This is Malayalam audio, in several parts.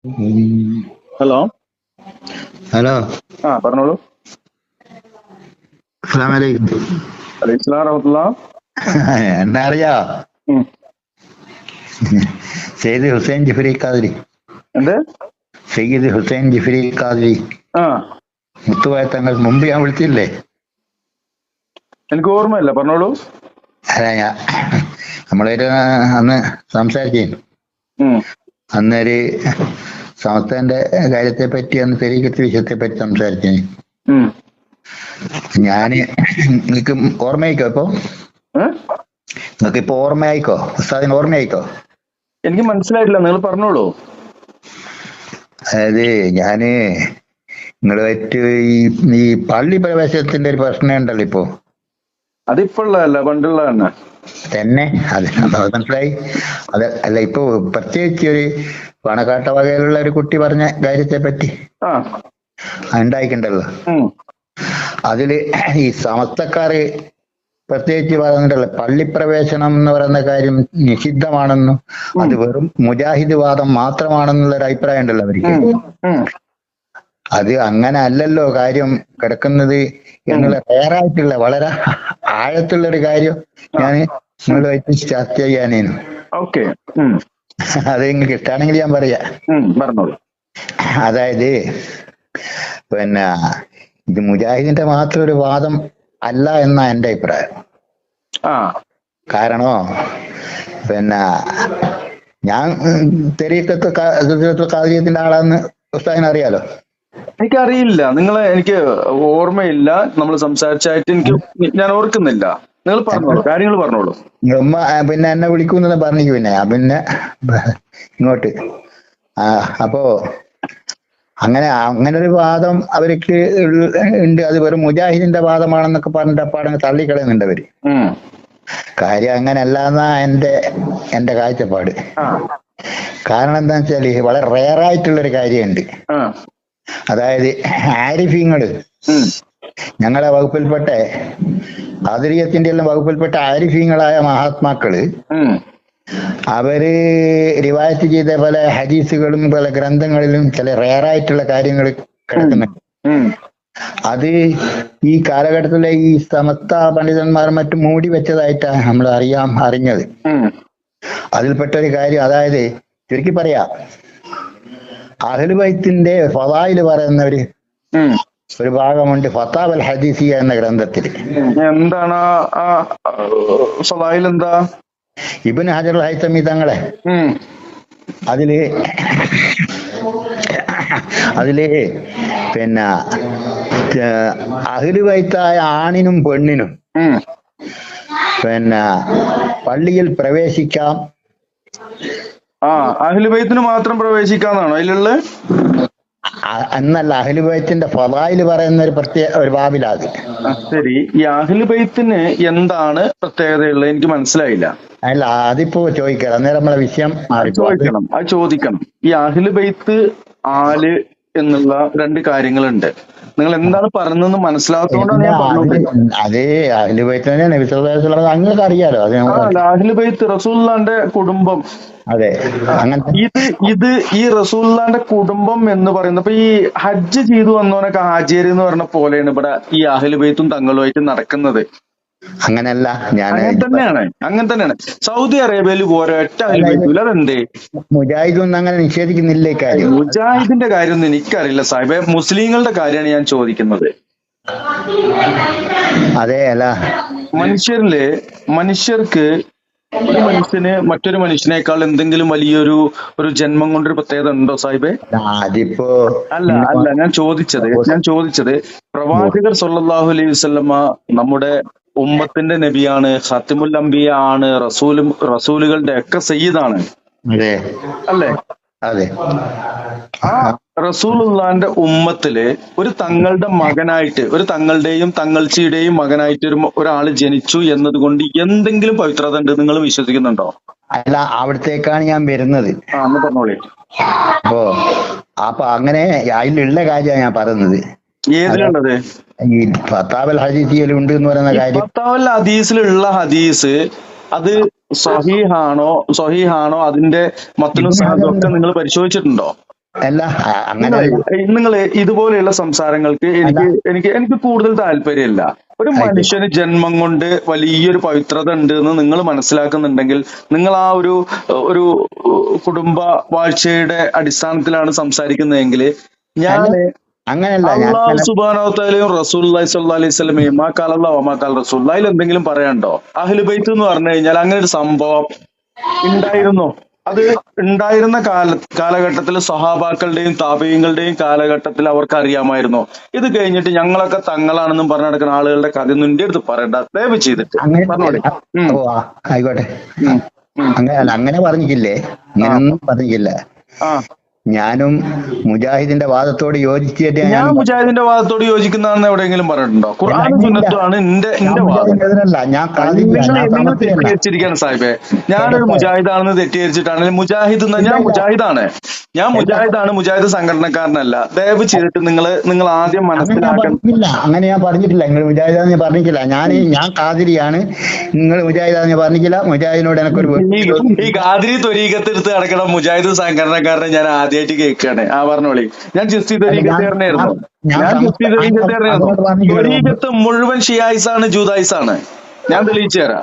ഹലോ ഹലോ, പറഞ്ഞോളൂ. അസ്സലാമലൈക്കും. അലൈഹിസ്സലാം വറഹ്മത്തുള്ളാ. എന്നെ അറിയാ? സെയ്ദ് ഹുസൈൻ ജിഫ്രി ഖാദിരി. എന്ത്? സെയ്ദ് ഹുസൈൻ ജിഫ്രി ഖാദിരി. ആ മുത്തുവായ തങ്ങൾ മുമ്പ് ഞാൻ വിളിച്ചില്ലേ? എനിക്ക് ഓർമ്മയില്ല, പറഞ്ഞോളൂ. അല്ല, നമ്മളൊരു അന്ന് സംസാരിച്ചു. ഉം. അന്നൊരു സമസ്തന്റെ കാര്യത്തെ പറ്റി, അന്ന് തെരീക്കത്ത് വിഷയത്തെ പറ്റി സംസാരിച്ചു. ഉം. ഞാന് നിനക്ക് ഓർമ്മയായിക്കോ ഇപ്പൊ? ഏ? നിനക്ക് ഇപ്പൊ ഓർമ്മയായിക്കോ? ഉസ്താദിന് ഓർമ്മയായിക്കോ? എനിക്ക് മനസ്സിലായിട്ടില്ല, നിങ്ങൾ പറഞ്ഞോളൂ. അതായത് ഞാന് നിങ്ങളുമായിട്ട് ഈ പള്ളി പ്രവേശനത്തിന്റെ ഒരു പ്രശ്നം ഉണ്ടല്ലോ ഇപ്പൊ. അതിപ്പോഴുള്ളതല്ല, പണ്ടുള്ള തന്നെ. തന്നെ അത് മനസ്സിലായി. അത് അല്ല, ഇപ്പൊ പ്രത്യേകിച്ച് ഒരു പണക്കാട്ട വകയിലുള്ള ഒരു കുട്ടി പറഞ്ഞ കാര്യത്തെ പറ്റി ആ ഉണ്ടായിക്കണ്ടല്ലോ. ഉം. അതില് ഈ സമസ്തക്കാര് പ്രത്യേകിച്ച് പറയുന്നുണ്ടല്ലോ, പള്ളിപ്രവേശനം എന്ന് പറയുന്ന കാര്യം നിഷിദ്ധമാണെന്നും അത് വെറും മുജാഹിദ് വാദം മാത്രമാണെന്നുള്ള ഒരു അഭിപ്രായം ഉണ്ടല്ലോ അവർക്ക്. ഉം. അത് അങ്ങനെ അല്ലല്ലോ കാര്യം കിടക്കുന്നത് എന്നുള്ള വേറായിട്ടുള്ള വളരെ ആഴത്തുള്ള ഒരു കാര്യം ഞാൻ നിങ്ങളുമായിട്ട് ചർച്ച ചെയ്യാനേനു. ഓക്കെ. അത് നിങ്ങൾക്ക് ഇഷ്ടമാണെങ്കിൽ ഞാൻ പറയാ. പറഞ്ഞോളൂ. അതായത് പിന്നെ ഇത് മുജാഹിദിന്റെ മാത്രം ഒരു വാദം അല്ല എന്നാ എന്റെ അഭിപ്രായം. ആ കാരണോ പിന്നെ ഞാൻ തെരീക്കത്ത് കാദിയത്തിന്റെ ആളാന്ന് ഉസ്താദിന് അറിയാലോ. എനിക്കറിയില്ല, എനിക്ക് ഓർമ്മയില്ല. നമ്മൾ സംസാരിച്ചായിട്ട് ഞാൻ ഓർക്കുന്നില്ല. നിങ്ങൾ പറഞ്ഞോളൂ, കാര്യങ്ങൾ പറഞ്ഞോളൂ. ഉമ്മ പിന്നെ എന്നെ വിളിക്കുന്നെല്ലാം പറഞ്ഞു. പിന്നെ ഇങ്ങോട്ട് അപ്പോ അങ്ങനെ ഒരു വാദം അവർക്ക് ഉണ്ട്. അത് വെറും മുജാഹിദിന്റെ വാദമാണെന്നൊക്കെ പറഞ്ഞിട്ട് അപ്പാടങ്ങ് തള്ളിക്കളയുന്നുണ്ട് അവര്. കാര്യം അങ്ങനല്ല എന്നാ എന്റെ കാഴ്ചപ്പാട്. കാരണം എന്താന്ന് വെച്ചാല് വളരെ റെയറായിട്ടുള്ളൊരു കാര്യമുണ്ട്. അതായത് ആരിഫീങ്ങള്, ഞങ്ങളെ വകുപ്പിൽപ്പെട്ട ആദരീയത്തിന്റെ എല്ലാം വകുപ്പിൽപ്പെട്ട ആരിഫീങ്ങളായ മഹാത്മാക്കള് അവര് റിവായത്ത് ചെയ്ത പല ഹദീസുകളും പല ഗ്രന്ഥങ്ങളിലും ചില റെയറായിട്ടുള്ള കാര്യങ്ങൾ കിടക്കുന്നുണ്ട്. അത് ഈ കാലഘട്ടത്തിലെ ഈ സമസ്ത പണ്ഡിതന്മാർ മറ്റും മൂടി വെച്ചതായിട്ടാണ് നമ്മൾ അറിഞ്ഞത്. അതിൽപ്പെട്ട ഒരു കാര്യം, അതായത് ചുരുക്കി പറയാ, അഹ്ലു ബൈത്തിന്റെ ഫളായില് പറയുന്ന ഒരു ഭാഗമുണ്ട് ഫത്താവൽ ഹദീസിയ എന്ന ഗ്രന്ഥത്തിൽ. എന്താണ് ഫളായിൽ? എന്താ? ഇബ്നു ഹജറുൽ ഹൈതമി തങ്ങളെ അതില് പിന്നെ അഹ്ലു ബൈത്തായ ആണിനും പെണ്ണിനും പിന്നെ പള്ളിയിൽ പ്രവേശിക്കാം. അഹ്ലു ബൈത്തിന് മാത്രം പ്രവേശിക്കാന്നാണോ അതിലുള്ള? എന്നല്ല, അഹ്ലു ബൈത്തിന്റെ ഫളായില് പറയുന്ന ഒരു പ്രത്യേക ഒരു ബാബിലാത്. ശരി, ഈ അഹ്ലു ബൈത്തിന് എന്താണ് പ്രത്യേകതയുള്ളത്? എനിക്ക് മനസ്സിലായില്ല. അല്ല, അതിപ്പോ ചോദിക്കാം, അന്നേരം നമ്മളെ വിഷയം ചോദിക്കണം. ഈ അഹ്ലു ബൈത്ത്, ആല് എന്നുള്ള രണ്ട് കാര്യങ്ങളുണ്ട്. നിങ്ങൾ എന്താണ് പറഞ്ഞതെന്ന് മനസ്സിലാകാത്തതുകൊണ്ടാണ് ഞാൻ പറഞ്ഞത്. അതേ അഹ്ലു ബൈത്ത് തന്നെയാണ് നബി സല്ലല്ലാഹു അലൈഹി വസല്ലം, അങ്ങനെയൊക്കെ അറിയാലോ. അഹ്ലു ബൈത്ത് റസൂലുള്ളാഹിന്റെ കുടുംബം. അതെ, ഇത് ഈ റസൂലുള്ളാഹിന്റെ കുടുംബം എന്ന് പറയുന്നത്, ഈ ഹജ്ജ് ചെയ്തു വന്നവനൊക്കെ ഹാജിയർ എന്ന് പറഞ്ഞ പോലെയാണ് ഇവിടെ ഈ അഹ്ലു ബൈത്തും തങ്ങളുമായിട്ട് നടക്കുന്നത്. അങ്ങനല്ല, അങ്ങനെ തന്നെയാണ്. സൗദി അറേബ്യയിൽ ഒരൊറ്റ അഹ്ലു ബൈത്തുമില്ല. അതെന്തേ? മുജാഹിദൊന്നും അങ്ങനെ നിഷേധിക്കുന്നില്ല കാര്യം. മുജാഹിദിന്റെ കാര്യമൊന്നും എനിക്കറിയില്ല സാഹിബേ, മുസ്ലിങ്ങളുടെ കാര്യമാണ് ഞാൻ ചോദിക്കുന്നത്. അതെ, അല്ല, മനുഷ്യർക്ക് ഒരു മനുഷ്യന് മറ്റൊരു മനുഷ്യനേക്കാൾ എന്തെങ്കിലും വലിയൊരു ജന്മം കൊണ്ടൊരു പ്രത്യേകത ഉണ്ടോ സാഹിബേ? അതിപ്പോ അല്ല ഞാൻ ചോദിച്ചത് പ്രവാചകർ സ്വല്ലല്ലാഹു അലൈഹി വസല്ലമ നമ്മുടെ ഉമ്മത്തിന്റെ നബിയാണ്, ഖാത്തിമുൽ അംബിയ ആണ്, റസൂലുകളുടെ ഒക്കെ സയ്യിദാണ്. അല്ലേ? അതെ. ആ റസൂലുള്ളാഹിന്റെ ഉമ്മത്തില് ഒരു തങ്ങളുടെ മകനായിട്ട്, ഒരു തങ്ങളുടെയും തങ്ങൾച്ചിയുടെയും മകനായിട്ട് ഒരാള് ജനിച്ചു എന്നതുകൊണ്ട് എന്തെങ്കിലും പവിത്രത ഉണ്ട് നിങ്ങൾ വിശ്വസിക്കുന്നുണ്ടോ? അല്ല, അവിടത്തേക്കാണ് ഞാൻ വരുന്നത്. പറഞ്ഞോളി. അപ്പൊ അങ്ങനെ അതിലുള്ള കാര്യമാണ് ഞാൻ പറയുന്നത്. ഏതിലുള്ളത്? ഈ ഫത്താവൽ ഹദീസിലുണ്ട് എന്ന് പറയുന്ന കാര്യം. ഫത്താവൽ ഹദീസിലുള്ള ഹദീസ് അത് സഹീഹാണോ അതിന്റെ മത്തനും സനദും ഒക്കെ നിങ്ങൾ പരിശോധിച്ചിട്ടുണ്ടോ? അല്ല അങ്ങനെ നിങ്ങൾ ഇതുപോലെയുള്ള സംസാരങ്ങൾക്ക് എനിക്ക് കൂടുതൽ താല്പര്യമില്ല. ഒരു മനുഷ്യന് ജന്മം കൊണ്ട് വലിയൊരു പവിത്രത ഉണ്ട് എന്ന് നിങ്ങൾ മനസ്സിലാക്കുന്നുണ്ടെങ്കിൽ നിങ്ങൾ ആ ഒരു കുടുംബ വാഴ്ചയുടെ അടിസ്ഥാനത്തിലാണ് സംസാരിക്കുന്നതെങ്കിൽ ഞാൻ അങ്ങനെയല്ല. അള്ളാഹു സുബ്ഹാനഹു വ തആലയും റസൂലുള്ളാഹി സ്വല്ലല്ലാഹി അലൈഹി വസല്ലമയും മാ ഖാല അല്ലാഹു വമാ ഖാല റസൂൽ അതിൽ എന്തെങ്കിലും പറയാനുണ്ടോ? അഹ്ലു ബൈത്ത് എന്ന് പറഞ്ഞു കഴിഞ്ഞാൽ അങ്ങനെ ഒരു സംഭവം ഉണ്ടായിരുന്നോ? അത് ഉണ്ടായിരുന്ന കാലഘട്ടത്തിൽ സ്വഹാബാക്കളുടെയും താബഈങ്ങളുടെയും കാലഘട്ടത്തിൽ അവർക്ക് അറിയാമായിരുന്നോ? ഇത് കഴിഞ്ഞിട്ട് ഞങ്ങളൊക്കെ തങ്ങളാണെന്നും പറഞ്ഞു നടക്കുന്ന ആളുകളുടെ കഥ ഒന്നും എന്റെ അടുത്ത് പറയണ്ട, ദയവ് ചെയ്തിട്ട് പറഞ്ഞോളി. ആയിക്കോട്ടെ. അങ്ങനെ പറഞ്ഞിട്ടില്ലേ? അങ്ങനെയൊന്നും പറഞ്ഞിട്ടില്ല. ഞാനും മുജാഹിദിന്റെ വാദത്തോട് യോജിച്ചിട്ട് ഞാൻ മുജാഹിദിന്റെ വാദത്തോട് യോജിക്കുന്നതാണെന്ന് എവിടെയെങ്കിലും പറഞ്ഞിട്ടുണ്ടോ? ഖുർആനും സുന്നത്തുമാണ് എന്റെ വാദം. നിങ്ങൾ തെറ്റിദ്ധരിച്ചിരിക്കുകയാണ് സാഹിബേ. ഞാനൊരു മുജാഹിദാണെന്ന് തെറ്റിദ്ധരിച്ചിട്ടാണ്. മുജാഹിദ് ഞാൻ മുജാഹിദാണ്, മുജാഹിദ് സംഘടനക്കാരനല്ല. ദയവ് ചെയ്തിട്ട് നിങ്ങൾ ആദ്യം മനസ്സിലാക്കണം. അങ്ങനെ ഞാൻ പറഞ്ഞിട്ടില്ല. നിങ്ങൾ മുജാഹിദാന്ന് പറഞ്ഞിട്ടില്ല. ഞാൻ ഖാദിരിയാണ്, നിങ്ങൾ മുജാഹിദാന്ന് പറഞ്ഞിട്ടില്ല. മുജാഹിദിനോട് എനിക്കൊരു ഈ ഖാദിരി ത്വരീഖത്ത് എടുത്ത് കിടക്കണം മുജാഹിദ് സംഘടനക്കാരനെ ഞാൻ ആദ്യമായിട്ട് കേൾക്കുകയാണ്. പറഞ്ഞോളി. ഞാൻ ജസ്തി ത്വരീഖത്തുകാരനായിരുന്നു. ത്വരീഖത്ത് മുഴുവൻ ഷിയായിസാണ്, ജൂതായിസാണ്. ഞാൻ തെളിയിച്ചു തരാം.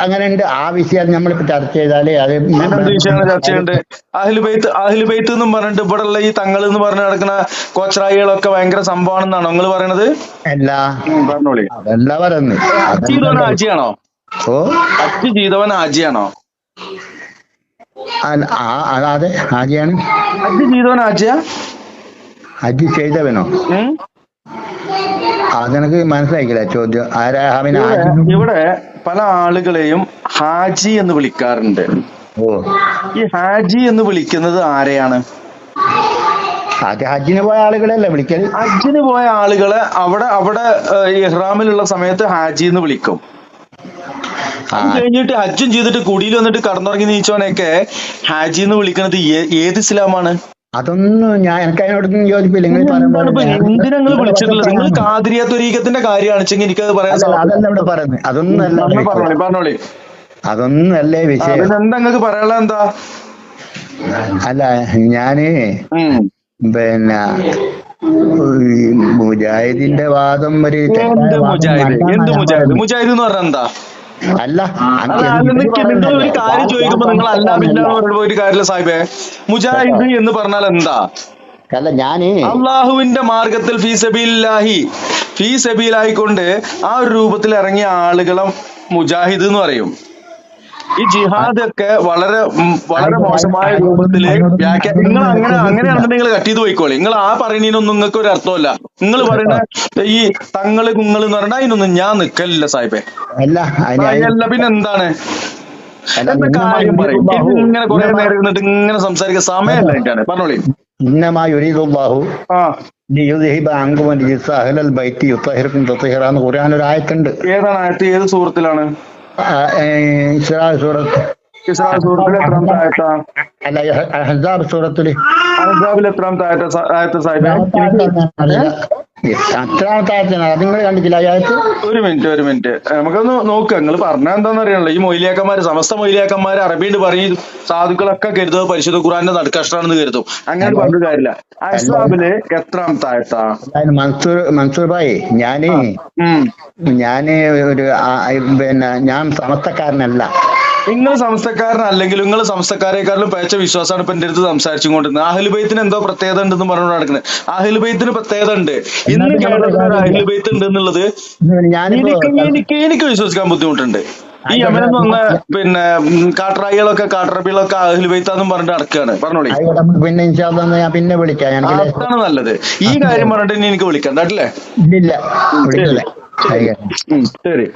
അങ്ങനെയുണ്ട്. ആ വിഷയം നമ്മളിപ്പോ ചർച്ച ചെയ്താലേ അത് വിഷയമാണ് ചർച്ച ചെയ്യേണ്ടത്. അഹ്ലുബൈത്ത് എന്നും പറഞ്ഞിട്ട് ഇവിടെ ഉള്ള ഈ തങ്ങൾ എന്ന് പറഞ്ഞു നടക്കുന്ന കോച്ചറായികളൊക്കെ ഭയങ്കര സംഭവമാണെന്നാണോ നിങ്ങൾ പറയണത്? പറഞ്ഞോളി. അതല്ല പറയുന്നത്. ഹജ്ജ് ചെയ്തവൻ ആജിയാണോ? ഹജ്ജ് ചെയ്തവൻ ആജിയാണോ? അതെ, ആജിയാണ്. ഹജ്ജ് ചെയ്തവൻ ആജിയ? ഹജ്ജ് ചെയ്തവനോ? അതെനിക്ക് മനസ്സിലാക്കില്ല ചോദ്യം. ഇവിടെ പല ആളുകളെയും ഹാജി എന്ന് വിളിക്കാറുണ്ട്. ഈ ഹാജി എന്ന് വിളിക്കുന്നത് ആരെയാണ്? ഹജ്ജിന് പോയ ആളുകളല്ലേ വിളിക്കൽ? ഹജ്ജിന് പോയ ആളുകളെ അവിടെ ഇഹ്റാമിലുള്ള സമയത്ത് ഹാജി എന്ന് വിളിക്കും. അത് കഴിഞ്ഞിട്ട് ഹജ്ജും ചെയ്തിട്ട് കുടിയിൽ വന്നിട്ട് കടന്നുറങ്ങി നീച്ചോനെയൊക്കെ ഹാജി എന്ന് വിളിക്കുന്നത് ഏത് ഇസ്ലാമാണ്? അതൊന്നും എനിക്ക് അതിനോടൊന്നും യോജിപ്പില്ല. എന്തിനാ നിങ്ങൾ വിളിച്ചിട്ടില്ല? നിങ്ങൾ ഖാദിരിയ ത്വരീഖത്തിന്റെ കാര്യമാണെച്ചെങ്കിൽ എനിക്കത് പറയാൻ അതല്ല ഇവിടെ പറയുന്നത്. പറഞ്ഞോളി. അതൊന്നല്ലേ വിഷയം. എന്താ നിങ്ങൾക്ക് പറയാനുള്ള എന്താ? അല്ല, ഞാന് പിന്നെ മുജാഹിദിന്റെ വാദം ഒരു മുജാഹിദ് എന്ന് പറഞ്ഞാൽ എന്താ? അല്ല, നിങ്ങൾ ഒരു കാര്യം ചോദിക്കുമ്പോ നിങ്ങൾ അല്ല പിന്നെ ഒരു കാര്യമില്ല സാഹിബേ. മുജാഹിദ് എന്ന് പറഞ്ഞാൽ എന്താ? അല്ല, ഞാന് അള്ളാഹുവിന്റെ മാർഗത്തിൽ ഫീ സബീലായിക്കൊണ്ട് ആ ഒരു രൂപത്തിൽ ഇറങ്ങിയ ആളുകളെ മുജാഹിദ് എന്ന് പറയും. ഈ ജിഹാദ് ഒക്കെ വളരെ മോശമായ രൂപത്തില് നിങ്ങൾ അങ്ങനെയാണെന്നുണ്ടെങ്കിൽ നിങ്ങൾ കട്ട് ചെയ്ത് പോയിക്കോളി. നിങ്ങൾ ആ പറയുന്നതിനൊന്നും നിങ്ങൾക്ക് ഒരു അർത്ഥമല്ല. നിങ്ങൾ പറയുന്ന ഈ തങ്ങള് കുങ്ങൾ എന്ന് പറഞ്ഞാൽ അതിനൊന്നും ഞാൻ നിക്കലില്ല സാഹിബേ. അല്ല പിന്നെ എന്താണ്? എന്താ കാര്യം പറയും? ഇങ്ങനെ കുറെ നേരം ഇരുന്നിട്ട് ഇങ്ങനെ സംസാരിക്കാൻ സമയമല്ല എനിക്കാണ്. പറഞ്ഞോളി. ഖുർആനിൽ ആയത്തുണ്ട്. ഏതാണ് ആയത്ത്? ഏത് സൂറത്തിലാണ്? ഇസ്രാ സൂറത്ത്. സൂറത്തിലെ എത്രാമത്തെ ആയത്താ? അല്ല, അഹ്സാബ് സൂറത്തില്. അഹ്സാബിൽ എത്രാമത്തെ ആയത്ത് സാഹിബേ? എത്രാമത്തെ ആയത്താണ് അത് നിങ്ങൾ കണ്ടിട്ടില്ല? ഒരു മിനിറ്റ് നമുക്കൊന്ന് നോക്കുക. നിങ്ങൾ പറഞ്ഞാൽ എന്താണെന്ന് അറിയണല്ലോ. ഈ മൊയ്ലിയാക്കന്മാര്, സമസ്ത മൊയ്ലിയാക്കന്മാര് അറബിണ്ട് പറയും. സാധുക്കളൊക്കെ കരുതുക പരിശുദ്ധ ഖുർആന്റെ നടുക്കഷ്ടാണെന്ന് കരുതും. അങ്ങനെ പറഞ്ഞ കാര്യമില്ല. അഹ്സാബില് എത്രാമത്തെ ആയത്താ? മൻസൂർ ഭായി, ഞാന് ഒരു പിന്നെ ഞാൻ സമസ്തക്കാരനല്ല. നിങ്ങൾ സംസ്ഥക്കാരനല്ലെങ്കിൽ നിങ്ങൾ സംസ്ഥക്കാരെക്കാളും പേച്ച വിശ്വാസമാണ് ഇപ്പൊ എന്റെ അടുത്ത് സംസാരിച്ചു കൊണ്ടിരുന്നത്. അഹ്ലുബൈത്തിന് എന്തോ പ്രത്യേകത ഉണ്ടെന്ന് പറഞ്ഞുകൊണ്ട് നടക്കുന്നത്. അഹ്ലുബൈത്തിന് പ്രത്യേകത ഉണ്ട്. ഇന്ന് കേരളത്തിൽ അഹ്ലുബൈത്ത് ഉണ്ട് എന്നുള്ളത് എനിക്ക് വിശ്വസിക്കാൻ ബുദ്ധിമുട്ടുണ്ട്. ഈ യമനെന്ന് വന്ന പിന്നെ കാട്ടറായികളൊക്കെ കാട്ടറബികളൊക്കെ അഹ്ലുബൈത്താന്നും പറഞ്ഞിട്ട് നടക്കുകയാണ്. പറഞ്ഞോളി. പിന്നെ വിളിക്കാം. അതാണ് നല്ലത്. ഈ കാര്യം പറഞ്ഞിട്ട് ഇനി എനിക്ക് വിളിക്കണ്ട. അല്ലേ? ശരി.